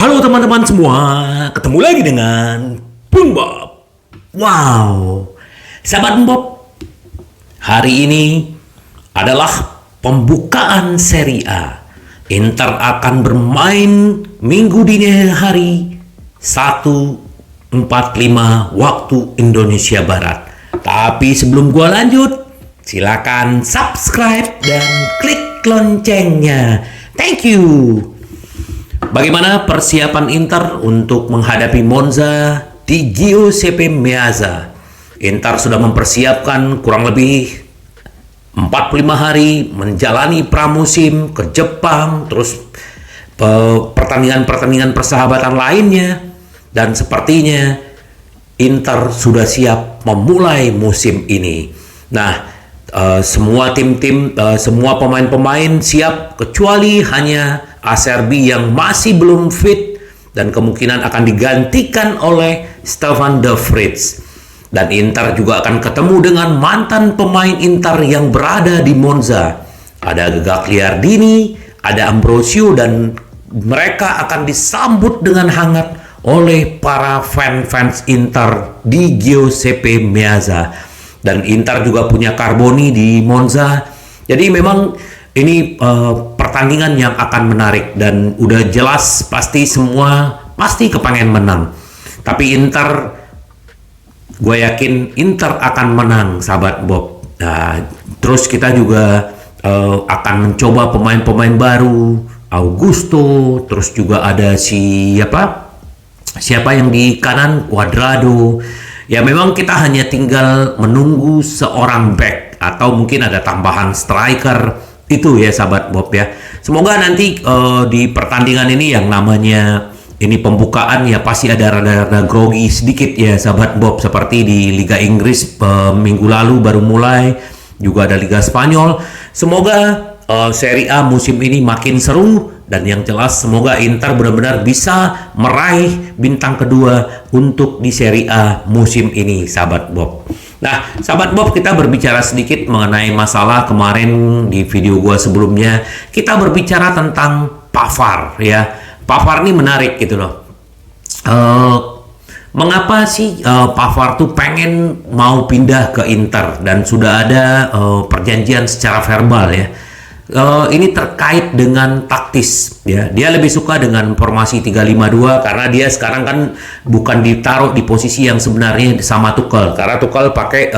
Halo teman-teman semua, ketemu lagi dengan Bung Bob. Wow, sahabat Bob, hari ini adalah pembukaan Serie A. Inter akan bermain Minggu dini hari 1.45 waktu Indonesia Barat. Tapi sebelum gua lanjut, silakan subscribe dan klik loncengnya. Thank you. Bagaimana persiapan Inter untuk menghadapi Monza di Giuseppe Meazza? Inter sudah mempersiapkan kurang lebih 45 hari menjalani pramusim ke Jepang, terus pertandingan-pertandingan persahabatan lainnya, dan sepertinya Inter sudah siap memulai musim ini. Nah, semua tim-tim, semua pemain-pemain siap kecuali hanya Acerbi yang masih belum fit dan kemungkinan akan digantikan oleh Stefan de Vrij. Dan Inter juga akan ketemu dengan mantan pemain Inter yang berada di Monza. Ada Gagliardini, ada Ambrosio, dan mereka akan disambut dengan hangat oleh para fans Inter di Giuseppe Meazza. Dan Inter juga punya Carboni di Monza. Jadi memang ini pertandingan yang akan menarik dan udah jelas pasti kepengen menang. Tapi Inter, gue yakin Inter akan menang, sahabat Bob. Nah, terus kita juga akan mencoba pemain-pemain baru, Augusto, terus juga ada siapa yang di kanan, Cuadrado. Ya memang kita hanya tinggal menunggu seorang back atau mungkin ada tambahan striker. Itu ya sahabat Bob ya. Semoga nanti di pertandingan ini yang namanya ini pembukaan ya pasti ada rada-rada grogi sedikit ya sahabat Bob, seperti di Liga Inggris minggu lalu baru mulai, juga ada Liga Spanyol. Semoga Serie A musim ini makin seru, dan yang jelas semoga Inter benar-benar bisa meraih bintang kedua untuk di Serie A musim ini sahabat Bob. Nah, sahabat Bob, kita berbicara sedikit mengenai masalah kemarin di video gua sebelumnya. Kita berbicara tentang Pavard ya. Pavard ini menarik gitu loh. Mengapa sih Pavard tuh pengen mau pindah ke Inter dan sudah ada perjanjian secara verbal ya. Ini terkait dengan taktis ya. Dia lebih suka dengan formasi 3-5-2 karena dia sekarang kan bukan ditaruh di posisi yang sebenarnya sama Tuchel, karena Tuchel pakai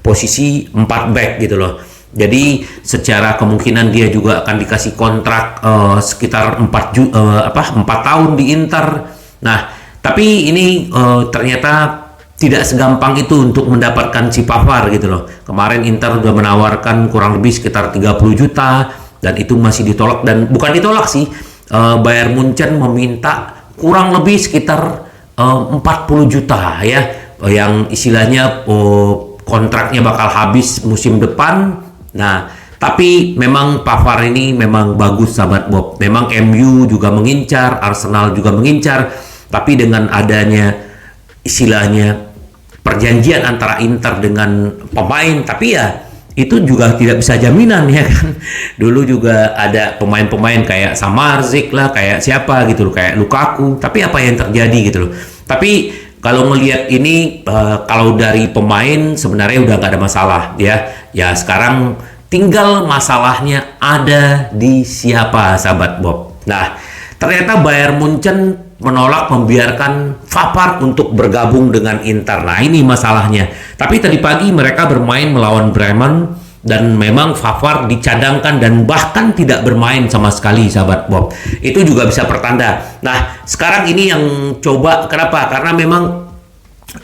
posisi 4 back gitu loh. Jadi secara kemungkinan dia juga akan dikasih kontrak sekitar 4 tahun di Inter. Nah, tapi ini ternyata tidak segampang itu untuk mendapatkan si Pavard gitu loh. Kemarin Inter udah menawarkan kurang lebih sekitar 30 juta dan itu masih ditolak, dan bukan ditolak sih, Bayern Munchen meminta kurang lebih sekitar 40 juta ya, yang istilahnya kontraknya bakal habis musim depan. Nah, tapi memang Pavard ini memang bagus sahabat Bob. Memang MU juga mengincar, Arsenal juga mengincar, tapi dengan adanya istilahnya perjanjian antara Inter dengan pemain, tapi ya itu juga tidak bisa jaminan ya kan. Dulu juga ada pemain-pemain kayak Samardzic lah, kayak siapa gitu loh, kayak Lukaku, tapi apa yang terjadi gitu loh. Tapi kalau ngelihat ini kalau dari pemain sebenarnya udah nggak ada masalah ya. Ya sekarang tinggal masalahnya ada di siapa sahabat Bob. Nah, ternyata Bayern Munchen menolak membiarkan Pavard untuk bergabung dengan Inter. Nah, ini masalahnya. Tapi tadi pagi mereka bermain melawan Bremen dan memang Pavard dicadangkan dan bahkan tidak bermain sama sekali sahabat Bob. Itu juga bisa pertanda. Nah, sekarang ini yang coba, kenapa? Karena memang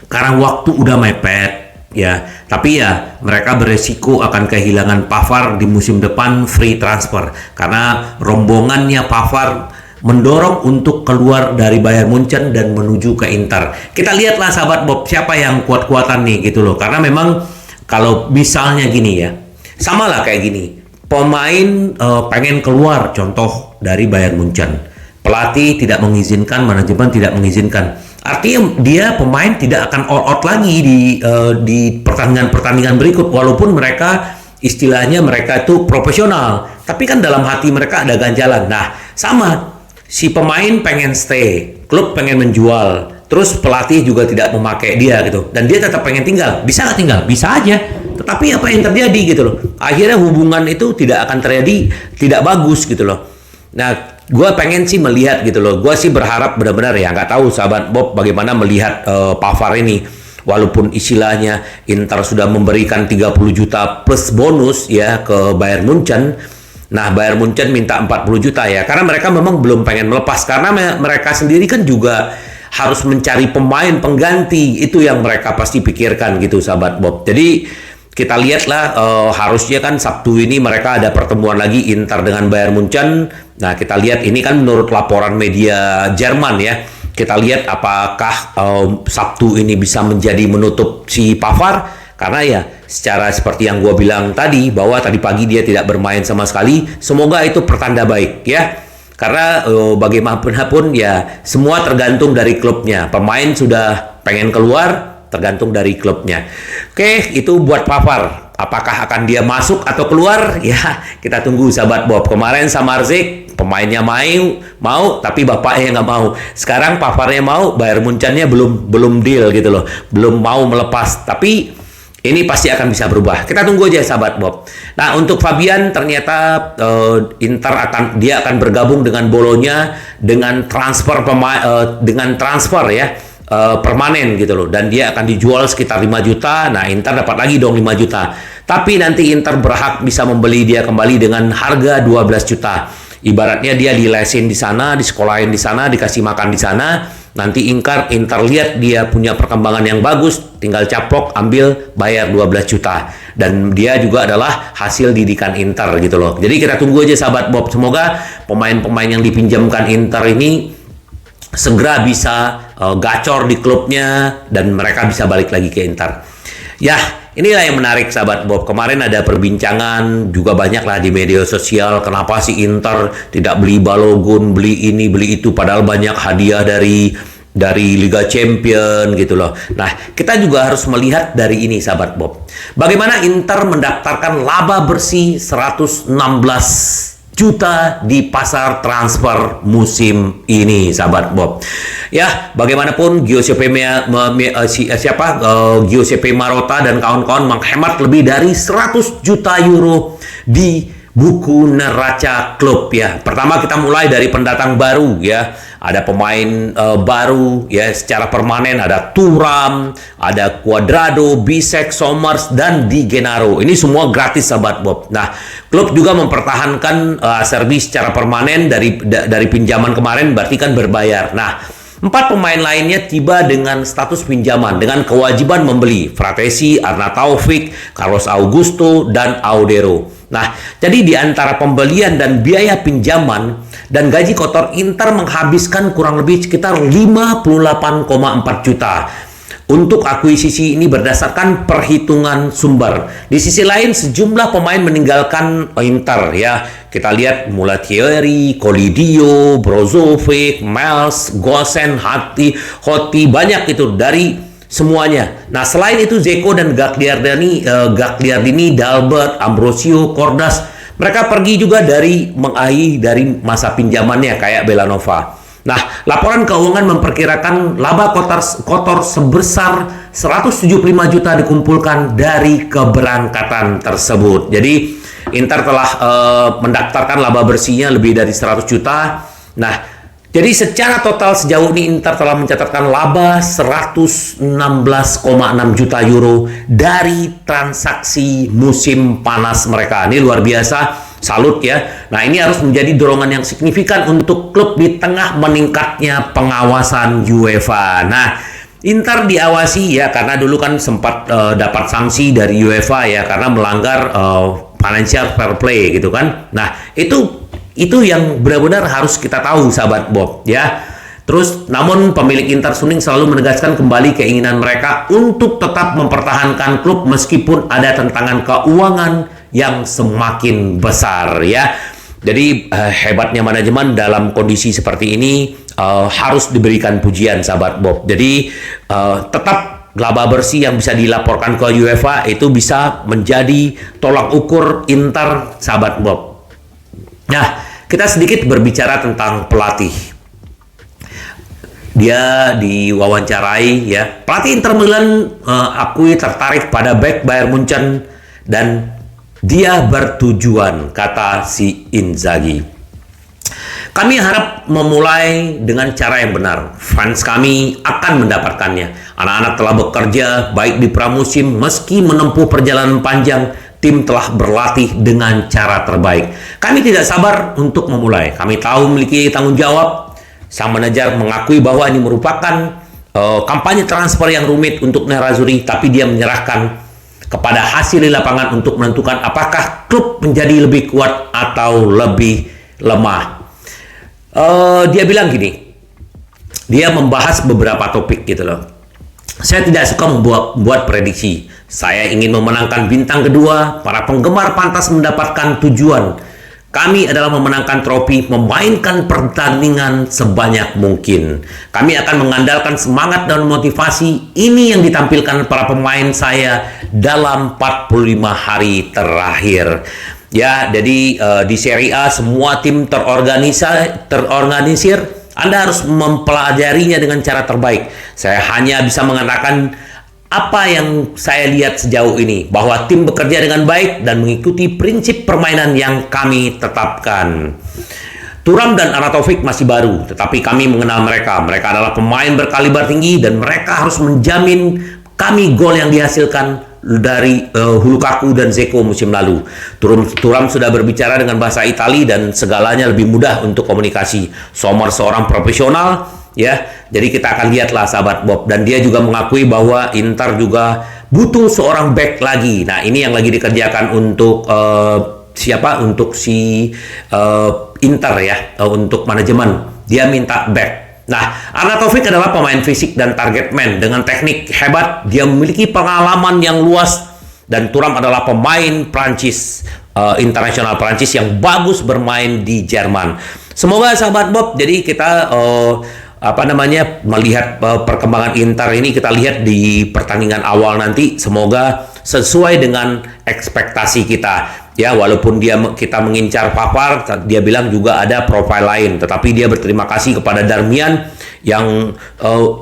karena waktu udah mepet ya. Tapi ya mereka beresiko akan kehilangan Pavard di musim depan free transfer karena rombongannya Pavard mendorong untuk keluar dari Bayern Munchen dan menuju ke Inter. Kita lihatlah sahabat Bob siapa yang kuat-kuatan nih gitu loh. Karena memang kalau misalnya gini ya, sama lah kayak gini. Pemain pengen keluar contoh dari Bayern Munchen. Pelatih tidak mengizinkan, manajemen tidak mengizinkan. Artinya dia pemain tidak akan all out lagi di pertandingan-pertandingan berikut, walaupun mereka istilahnya mereka itu profesional. Tapi kan dalam hati mereka ada ganjalan. Nah, sama Si pemain pengen stay, klub pengen menjual, terus pelatih juga tidak memakai dia gitu, dan dia tetap pengen tinggal. Bisa nggak tinggal? Bisa aja. Tetapi apa yang terjadi gitu loh? Akhirnya hubungan itu tidak akan terjadi, tidak bagus gitu loh. Nah, gue pengen sih melihat gitu loh. Gue sih berharap benar-benar ya, nggak tahu sahabat Bob bagaimana melihat Pavard ini. Walaupun istilahnya Inter sudah memberikan 30 juta plus bonus ya ke Bayern Munchen. Nah, Bayern Munchen minta 40 juta ya, karena mereka memang belum pengen melepas, karena mereka sendiri kan juga harus mencari pemain pengganti. Itu yang mereka pasti pikirkan gitu sahabat Bob. Jadi kita lihatlah, harusnya kan Sabtu ini mereka ada pertemuan lagi Inter dengan Bayern Munchen. Nah, kita lihat ini kan menurut laporan media Jerman ya. Kita lihat apakah Sabtu ini bisa menjadi menutup si Pavard. Karena ya secara seperti yang gue bilang tadi, bahwa tadi pagi dia tidak bermain sama sekali. Semoga itu pertanda baik ya. Karena bagaimanapun ya semua tergantung dari klubnya. Pemain sudah pengen keluar, tergantung dari klubnya. Oke, itu buat Pavard. Apakah akan dia masuk atau keluar? Ya, kita tunggu sahabat Bob. Kemarin sama Arzik, pemainnya mau, tapi bapaknya nggak mau. Sekarang Pavardnya mau, Bayern Munchen-nya belum deal gitu loh. Belum mau melepas. Tapi ini pasti akan bisa berubah. Kita tunggu aja sahabat Bob. Nah, untuk Fabian ternyata Inter akan bergabung dengan Bologna dengan transfer ya. Permanen gitu loh, dan dia akan dijual sekitar 5 juta. Nah, Inter dapat lagi dong 5 juta. Tapi nanti Inter berhak bisa membeli dia kembali dengan harga 12 juta. Ibaratnya dia dilesin di sana, disekolahin di sana, dikasih makan di sana. Nanti Inter lihat dia punya perkembangan yang bagus, tinggal caplok, ambil, bayar 12 juta. Dan dia juga adalah hasil didikan Inter gitu loh. Jadi kita tunggu aja sahabat Bob. Semoga pemain-pemain yang dipinjamkan Inter ini segera bisa gacor di klubnya dan mereka bisa balik lagi ke Inter. Ya, inilah yang menarik sahabat Bob. Kemarin ada perbincangan juga banyak lah di media sosial. Kenapa sih Inter tidak beli Balogun, beli ini, beli itu, padahal banyak hadiah dari Liga Champion gitu loh. Nah, kita juga harus melihat dari ini sahabat Bob. Bagaimana Inter mendaftarkan laba bersih 116 juta di pasar transfer musim ini sahabat Bob. Ya, bagaimanapun Giuseppe Marotta dan kawan-kawan menghemat lebih dari 100 juta euro di buku neraca klub ya. Pertama kita mulai dari pendatang baru ya. Ada pemain baru ya secara permanen, ada Thuram, ada Cuadrado, Bisek, Somers, dan Di Gennaro. Ini semua gratis sahabat Bob. Nah, klub juga mempertahankan Acerbi secara permanen dari pinjaman kemarin, berarti kan berbayar. Nah, 4 pemain lainnya tiba dengan status pinjaman dengan kewajiban membeli: Fratesi, Arna Taufik, Carlos Augusto, dan Audero. Nah, jadi di antara pembelian dan biaya pinjaman dan gaji kotor, Inter menghabiskan kurang lebih sekitar 58,4 juta. Untuk akuisisi ini berdasarkan perhitungan sumber. Di sisi lain, sejumlah pemain meninggalkan Inter ya. Kita lihat Mulattieri, Colidio, Brozovic, Miles, Gosen, Hoti, banyak itu dari semuanya. Nah, selain itu Dzeko dan Gagliardini, Dalbert, Ambrosio, Cordas, mereka pergi juga dari masa pinjamannya kayak Belanova. Nah, laporan keuangan memperkirakan laba kotor sebesar 175 juta dikumpulkan dari keberangkatan tersebut. Jadi Inter telah mendaftarkan laba bersihnya lebih dari 100 juta. Nah, jadi secara total sejauh ini Inter telah mencatatkan laba 116,6 juta euro dari transaksi musim panas mereka. Ini luar biasa, salut ya. Nah, ini harus menjadi dorongan yang signifikan untuk klub di tengah meningkatnya pengawasan UEFA. Nah, Inter diawasi ya karena dulu kan sempat dapat sanksi dari UEFA ya karena melanggar financial fair play gitu kan. Nah, itu yang benar-benar harus kita tahu sahabat Bob ya. Terus namun pemilik Inter Suning selalu menegaskan kembali keinginan mereka untuk tetap mempertahankan klub meskipun ada tantangan keuangan yang semakin besar ya. Jadi hebatnya manajemen dalam kondisi seperti ini harus diberikan pujian sahabat Bob. Jadi tetap laba bersih yang bisa dilaporkan ke UEFA itu bisa menjadi tolak ukur Inter sahabat Bob. Nah, Kita sedikit berbicara tentang pelatih. Dia diwawancarai ya. Pelatih Inter Milan akui tertarik pada bek Bayern Munchen dan dia bertujuan, kata si Inzaghi. Kami harap memulai dengan cara yang benar. Fans kami akan mendapatkannya. Anak-anak telah bekerja baik di pramusim meski menempuh perjalanan panjang. Tim telah berlatih dengan cara terbaik. Kami tidak sabar untuk memulai. Kami tahu memiliki tanggung jawab. Sang manajer mengakui bahwa ini merupakan kampanye transfer yang rumit untuk Nerazzurri, tapi dia menyerahkan kepada hasil di lapangan untuk menentukan apakah klub menjadi lebih kuat atau lebih lemah. Dia bilang gini, dia membahas beberapa topik gitu loh. Saya tidak suka membuat prediksi. Saya ingin memenangkan bintang kedua. Para penggemar pantas mendapatkan tujuan. Kami adalah memenangkan trofi, memainkan pertandingan sebanyak mungkin. Kami akan mengandalkan semangat dan motivasi ini yang ditampilkan para pemain saya dalam 45 hari terakhir. Ya, jadi di Serie A semua tim terorganisir. Anda harus mempelajarinya dengan cara terbaik. Saya hanya bisa mengatakan apa yang saya lihat sejauh ini, bahwa tim bekerja dengan baik dan mengikuti prinsip permainan yang kami tetapkan. Thuram dan Arnautovic masih baru, tetapi kami mengenal mereka. Mereka adalah pemain berkaliber tinggi dan mereka harus menjamin kami gol yang dihasilkan dari Lukaku dan Dzeko musim lalu. Thuram sudah berbicara dengan bahasa Itali dan segalanya lebih mudah untuk komunikasi. Sommer seorang profesional, ya. Jadi kita akan lihatlah sahabat Bob, dan dia juga mengakui bahwa Inter juga butuh seorang back lagi. Nah, ini yang lagi dikerjakan untuk siapa? Untuk si Inter ya, untuk manajemen. Dia minta back. Nah, Arnautovic adalah pemain fisik dan target man dengan teknik hebat. Dia memiliki pengalaman yang luas, dan Thuram adalah pemain Prancis, internasional Prancis yang bagus bermain di Jerman. Semoga sahabat Bob, jadi kita melihat perkembangan Inter ini, kita lihat di pertandingan awal nanti, semoga sesuai dengan ekspektasi kita. Ya, walaupun kita mengincar Pavard, dia bilang juga ada profil lain, tetapi dia berterima kasih kepada Darmian yang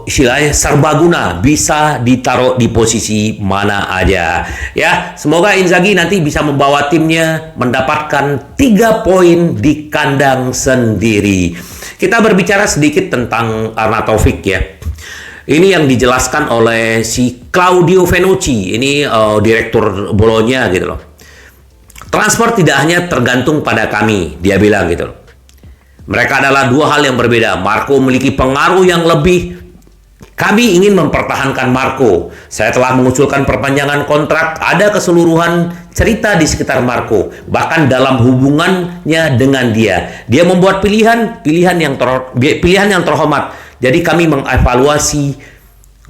istilahnya serbaguna, bisa ditaruh di posisi mana aja. Ya, semoga Inzaghi nanti bisa membawa timnya mendapatkan 3 poin di kandang sendiri. Kita berbicara sedikit tentang Arnautovic ya. Ini yang dijelaskan oleh si Claudio Venucci, ini direktur Bologna gitu loh. Transfer tidak hanya tergantung pada kami, dia bilang gitu loh. Mereka adalah dua hal yang berbeda. Marco memiliki pengaruh yang lebih. Kami ingin mempertahankan Marco. Saya telah mengusulkan perpanjangan kontrak. Ada keseluruhan cerita di sekitar Marco, bahkan dalam hubungannya dengan dia. Dia membuat pilihan yang terhormat. Jadi kami mengevaluasi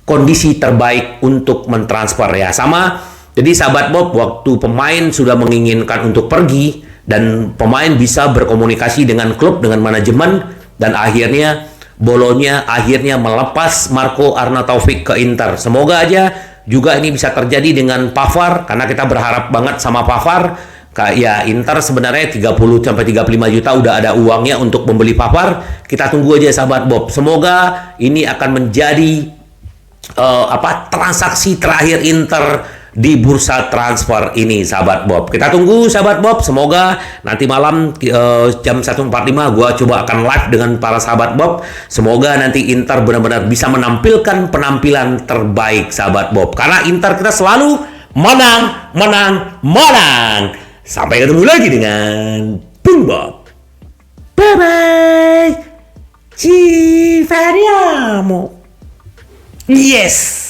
kondisi terbaik untuk mentransfer ya. Sama. Jadi sahabat Bob, waktu pemain sudah menginginkan untuk pergi dan pemain bisa berkomunikasi dengan klub, dengan manajemen, dan akhirnya Bologna akhirnya melepas Marco Arnautovic ke Inter. Semoga aja juga ini bisa terjadi dengan Pavard, karena kita berharap banget sama Pavard. Ya, Inter sebenarnya 30-35 juta udah ada uangnya untuk membeli Pavard. Kita tunggu aja sahabat Bob. Semoga ini akan menjadi transaksi terakhir Inter di bursa transfer ini sahabat Bob. Kita tunggu sahabat Bob, semoga nanti malam jam 1.45 gue coba akan live dengan para sahabat Bob. Semoga nanti Inter benar-benar bisa menampilkan penampilan terbaik sahabat Bob, karena Inter kita selalu menang. Sampai ketemu lagi dengan Bung Bob. Bye bye. Ci vediamo. Yes.